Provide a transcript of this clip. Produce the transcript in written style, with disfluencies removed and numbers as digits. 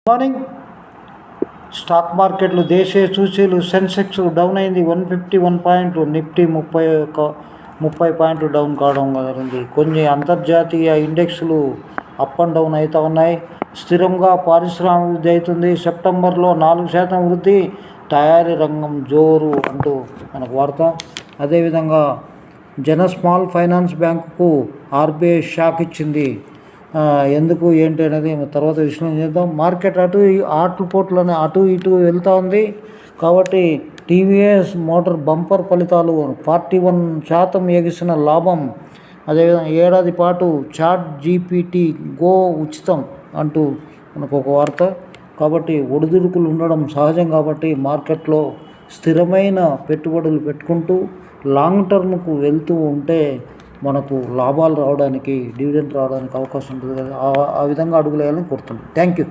Morning stock మార్కెట్లు దేశీయ సూచీలు సెన్సెక్స్ డౌన్ అయింది 151 పాయింట్లు, నిఫ్టీ 30 పాయింట్లు డౌన్ కావడం జరిగింది. కొన్ని అంతర్జాతీయ ఇండెక్స్లు అప్ అండ్ డౌన్ అవుతూ ఉన్నాయి. స్థిరంగా పారిశ్రామిక వృద్ధి అవుతుంది. సెప్టెంబర్లో 4% వృద్ధి, తయారీ రంగం జోరు అంటూ మనకు వార్త. అదేవిధంగా స్మాల్ ఫైనాన్స్ బ్యాంకుకు ఆర్బీఐ షాక్ ఇచ్చింది. ఎందుకు ఏంటి అనేది తర్వాత విశ్లేషణ చేద్దాం. మార్కెట్ ఆటుపోట్లని అటు ఇటు వెళ్తూ ఉంది. కాబట్టి టీవీఎస్ మోటార్ బంపర్ ఫలితాలు 41% ఎగిసిన లాభం. అదేవిధంగా ఏడాది పాటు చాట్ జీపీటీ గో ఉచితం అంటూ మనకు ఒక వార్త. కాబట్టి ఒడిదుడుకులు ఉండడం సహజం. కాబట్టి మార్కెట్లో స్థిరమైన పెట్టుబడులు పెట్టుకుంటూ లాంగ్ టర్మ్కు వెళ్తూ ఉంటే మనకు లాభాలు రావడానికి, డివిడెండ్ రావడానికి అవకాశం ఉంటుంది కదా. ఆ విధంగా అడుగులేయాలని కోరుతున్నాను. Thank you.